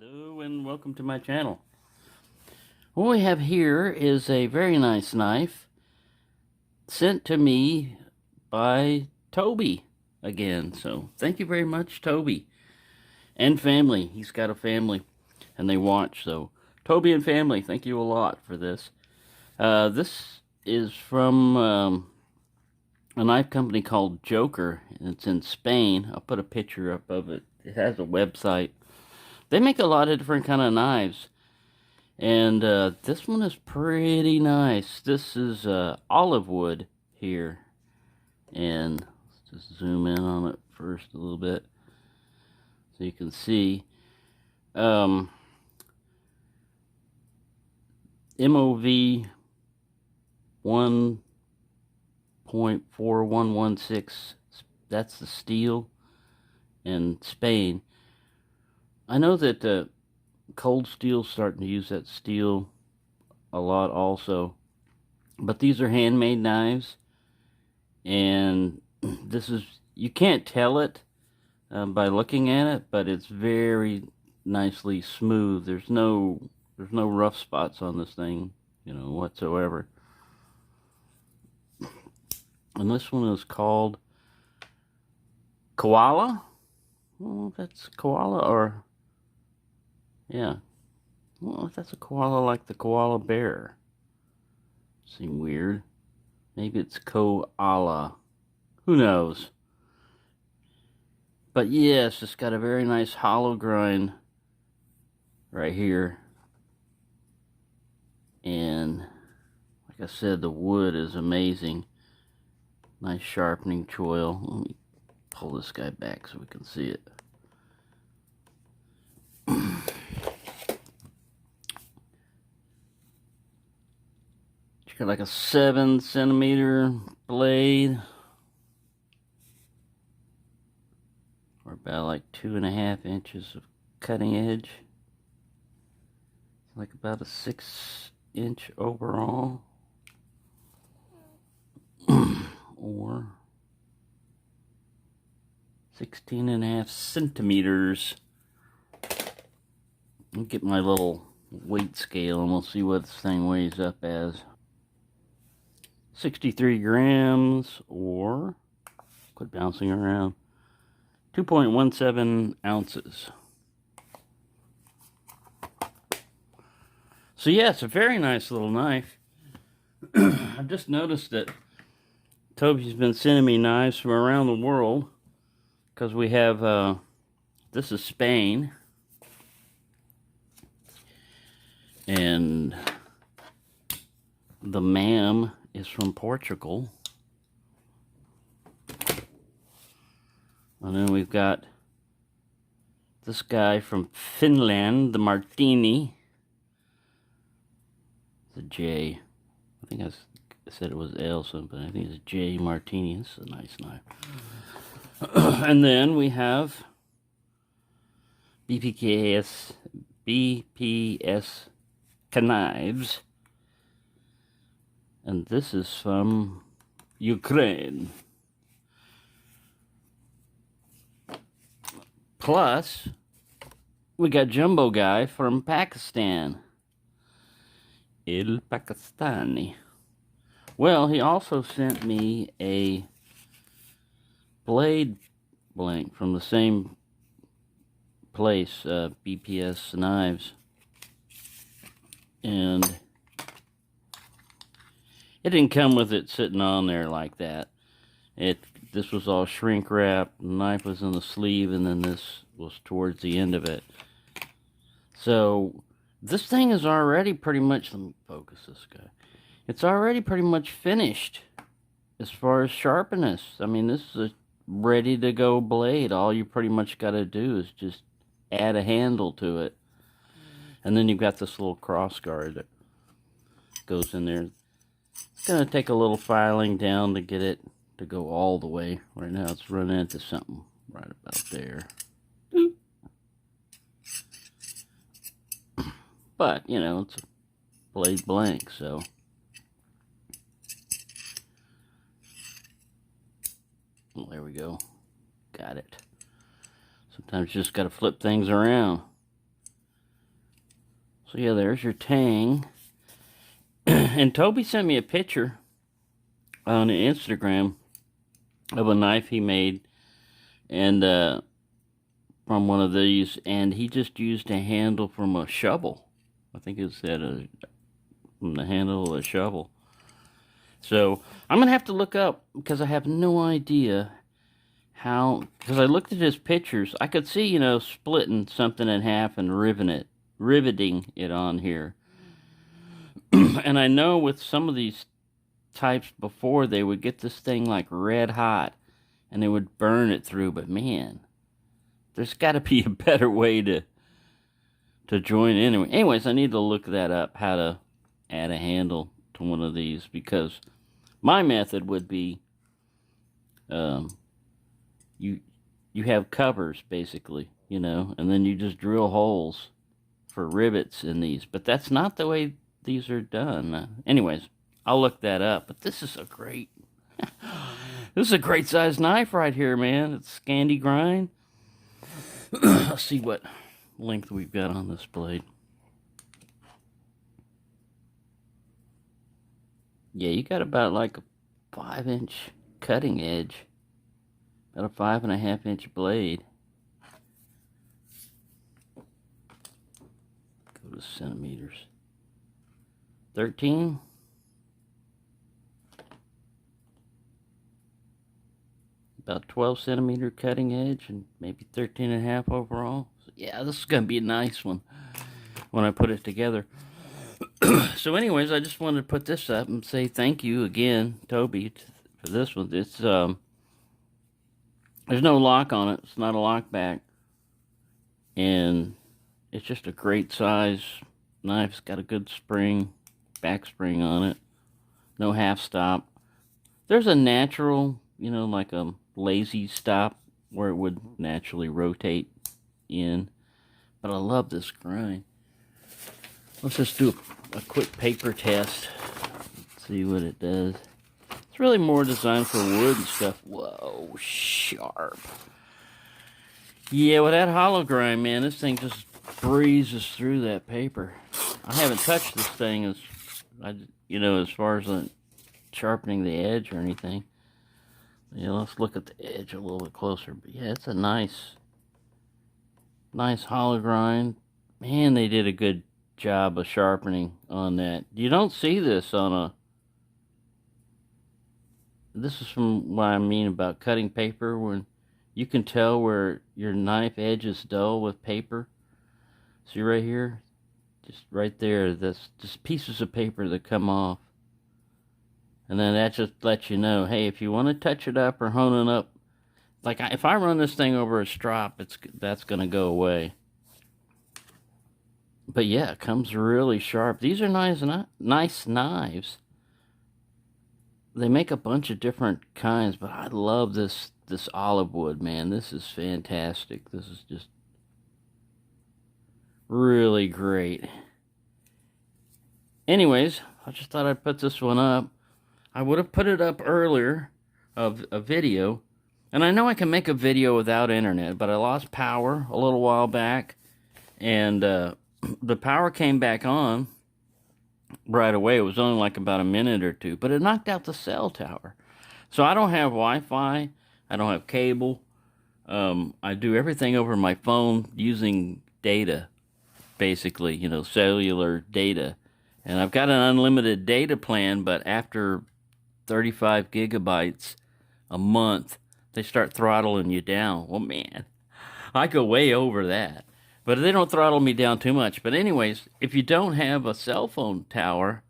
Hello and welcome to my channel. What we have here is a very nice knife sent to me by Toby again. So thank you very much, Toby. And family. He's got a family and they watch. So Toby and family, thank you a lot for this. This is from a knife company called Joker. And it's in Spain. I'll put a picture up of it. It has a website. They make a lot of different kind of knives. And this one is pretty nice. This is olive wood here. And let's just zoom in on it first a little bit. So you can see. MOV 1.4116. That's the steel in Spain. I know that Cold Steel's starting to use that steel a lot also. But these are handmade knives. And this is, you can't tell it by looking at it, but it's very nicely smooth. There's no rough spots on this thing, whatsoever. And this one is called Koala. Well, that's Koala or... yeah. Well, if that's a koala like the koala bear. Seem weird. Maybe it's Koala. Who knows? But yes, it's got a very nice hollow grind right here. And like I said, the wood is amazing. Nice sharpening choil. Let me pull this guy back so we can see it. Got like a 7-centimeter blade, or about like 2.5 inches of cutting edge. Like about a 6-inch overall, or 16.5 centimeters. I'll get my little weight scale and we'll see what this thing weighs up as. 63 grams, or, quit bouncing around, 2.17 ounces. So yeah, it's a very nice little knife. I've just noticed that Toby's been sending me knives from around the world, because we have, this is Spain, and the ma'am is from Portugal. And then we've got this guy from Finland, the Martini. The J. I think I said it was L something, but I think it's J Martini. This is a nice knife. And then we have BPS knives. And this is from Ukraine. Plus, we got Jumbo Guy from Pakistan. Il Pakistani. Well, he also sent me a blade blank from the same place, BPS Knives. And it didn't come with it sitting on there like that. This was all shrink wrap. The knife was in the sleeve, and then this was towards the end of it. So this thing is already pretty much, let me focus this guy. It's already pretty much finished as far as sharpness. I mean, this is a ready to go blade. All you pretty much got to do is just add a handle to it. And then you've got this little cross guard that goes in there. It's going to take a little filing down to get it to go all the way. Right now it's running into something right about there. But, it's a blade blank, so. Well, there we go. Got it. Sometimes you just got to flip things around. So yeah, there's your tang. And Toby sent me a picture on Instagram of a knife he made, and from one of these, and he just used a handle from a shovel. I think it said from the handle of a shovel. So I'm gonna have to look up, because I have no idea how. Because I looked at his pictures, I could see, splitting something in half and riveting it on here. And I know with some of these types before, they would get this thing like red hot and they would burn it through. But man, there's got to be a better way to join it. Anyways, I need to look that up, how to add a handle to one of these, because my method would be you have covers basically, and then you just drill holes for rivets in these. But that's not the way these are done. Anyways, I'll look that up. But this is a great this is a great size knife right here, man. It's Scandi grind. Let's see what length we've got on this blade. Yeah, you got about like a 5-inch cutting edge. About a 5.5-inch blade. Go to centimeters. 13. About 12-centimeter cutting edge, and maybe 13.5 overall. So yeah, this is gonna be a nice one when I put it together. So anyways, I just wanted to put this up and say thank you again, Toby, for this one. It's there's no lock on it. It's not a lock back, and it's just a great size knife. It's got a good spring, back spring on it. No half stop. There's a natural, like a lazy stop where it would naturally rotate in. But I love this grind. Let's just do a quick paper test. Let's see what it does. It's really more designed for wood and stuff. Whoa, sharp. Yeah, with that hollow grind, man, this thing just breezes through that paper. I haven't touched this thing as far as sharpening the edge or anything. Yeah, let's look at the edge a little bit closer. But yeah, it's a nice hollow grind. Man, they did a good job of sharpening on that. You don't see this on a... This is from what I mean about cutting paper, when you can tell where your knife edge is dull with paper. See right here? Just right there, that's just pieces of paper that come off. And then that just lets you know, hey, if you want to touch it up or hone it up, like if I run this thing over a strop, that's going to go away. But yeah, it comes really sharp. These are nice knives. They make a bunch of different kinds, but I love this olive wood, man. This is fantastic. This is just really great. Anyways, I just thought I'd put this one up. I would have put it up earlier of a video, and I know I can make a video without internet, but I lost power a little while back, and the power came back on right away. It was only like about a minute or two, but it knocked out the cell tower. So I don't have Wi-Fi. I don't have cable. I do everything over my phone using data, basically, cellular data. And I've got an unlimited data plan, but after 35 gigabytes a month, they start throttling you down. Well, man, I go way over that. But they don't throttle me down too much. But anyways, if you don't have a cell phone tower,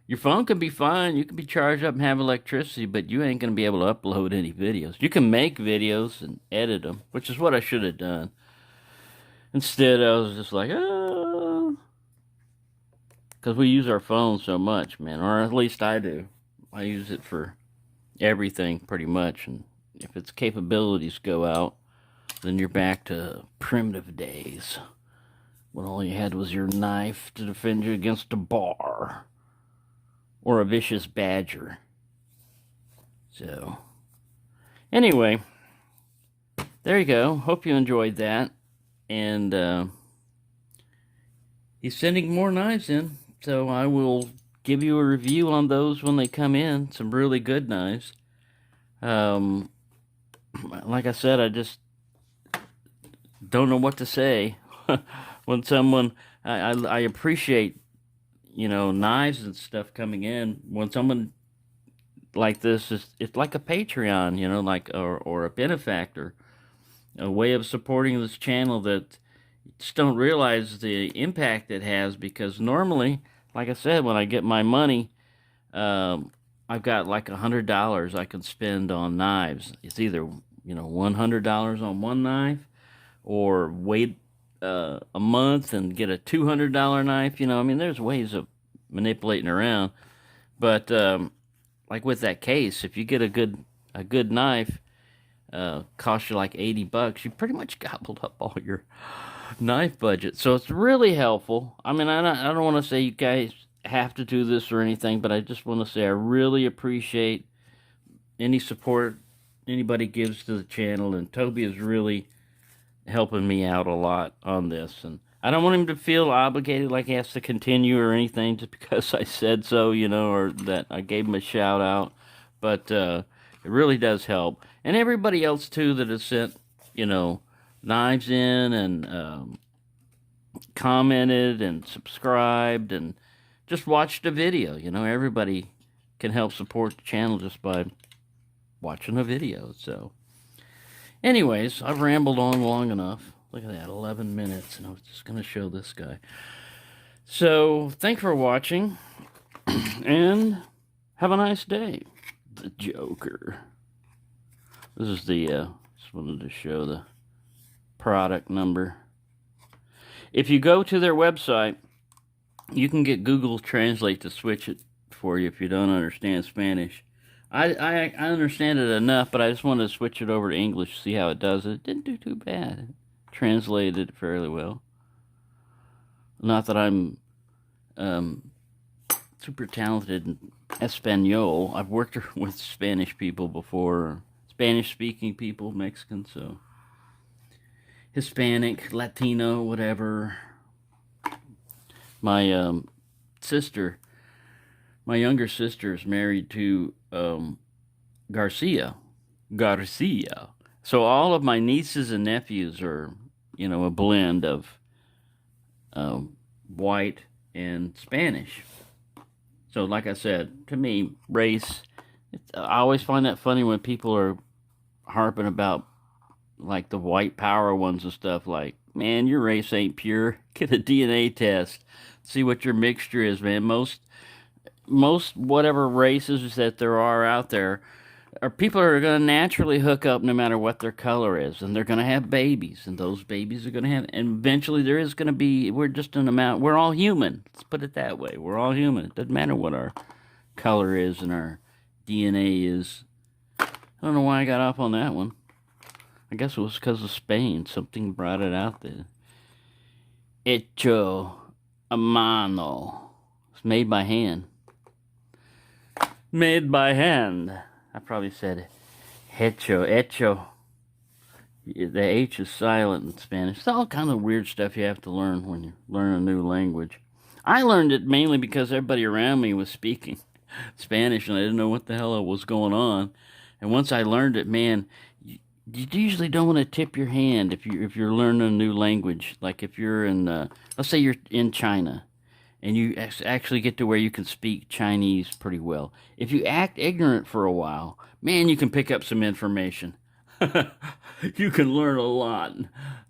your phone can be fine. You can be charged up and have electricity, but you ain't going to be able to upload any videos. You can make videos and edit them, which is what I should have done. Instead, I was just like, oh. Because we use our phones so much, man. Or at least I do. I use it for everything, pretty much. And if its capabilities go out, then you're back to primitive days, when all you had was your knife to defend you against a bar or a vicious badger. So, anyway, there you go. Hope you enjoyed that. And he's sending more knives in, so I will give you a review on those when they come in. Some really good knives. Um, like I said, I just don't know what to say when someone. I appreciate, knives and stuff coming in. When someone like this is, it's like a Patreon, like or a benefactor, a way of supporting this channel that you just don't realize the impact it has. Because normally, like I said, when I get my money, I've got like $100 I can spend on knives. It's either $100 on one knife, or wait a month and get a $200 knife. There's ways of manipulating around. But like with that case, if you get a good knife, costs you like $80, you pretty much gobbled up all your knife budget. So it's really helpful. I don't want to say you guys have to do this or anything, but I just want to say I really appreciate any support anybody gives to the channel, and Toby is really helping me out a lot on this. And I don't want him to feel obligated like he has to continue or anything just because I said so, or that I gave him a shout out. But it really does help. And everybody else too that has sent, knives in and commented and subscribed and just watched a video. Everybody can help support the channel just by watching a video. So anyways, I've rambled on long enough. Look at that, 11 minutes, and I was just going to show this guy. So, thanks for watching, and have a nice day. The Joker. This is just wanted to show the product number. If you go to their website, you can get Google Translate to switch it for you if you don't understand Spanish. I understand it enough, but I just wanted to switch it over to English to see how it does. It didn't do too bad. It translated it fairly well. Not that I'm super talented in Espanol. I've worked with Spanish people before, Spanish-speaking people, Mexican, so Hispanic, Latino, whatever. My sister, my younger sister, is married to Garcia. So all of my nieces and nephews are, a blend of white and Spanish. So like I said, to me, race, I always find that funny when people are harping about like the white power ones and stuff. Like, man, your race ain't pure. Get a DNA test. See what your mixture is, man. Most whatever races that there are out there are people who are going to naturally hook up no matter what their color is, and they're going to have babies, and those babies are going to have, and eventually there is going to be, we're all human. Let's put it that way. We're all human. It doesn't matter what our color is and our DNA is. I don't know why I got off on that one. I guess it was because of Spain. Something brought it out there. Hecho a mano. It's made by hand. Made by hand. I probably said hecho. The H is silent in Spanish. It's all kind of weird stuff you have to learn when you learn a new language. I learned it mainly because everybody around me was speaking Spanish, and I didn't know what the hell was going on. And once I learned it, man, you usually don't want to tip your hand if you're learning a new language. Like if you're in, let's say you're in China, and you actually get to where you can speak Chinese pretty well. If you act ignorant for a while, man, you can pick up some information. You can learn a lot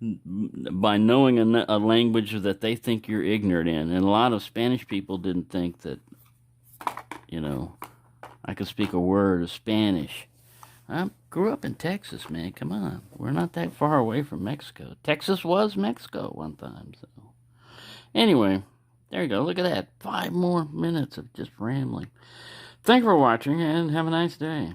by knowing a language that they think you're ignorant in. And a lot of Spanish people didn't think that, I could speak a word of Spanish. I grew up in Texas, man. Come on. We're not that far away from Mexico. Texas was Mexico one time. So anyway, there you go. Look at that. 5 more minutes of just rambling. Thank you for watching, and have a nice day.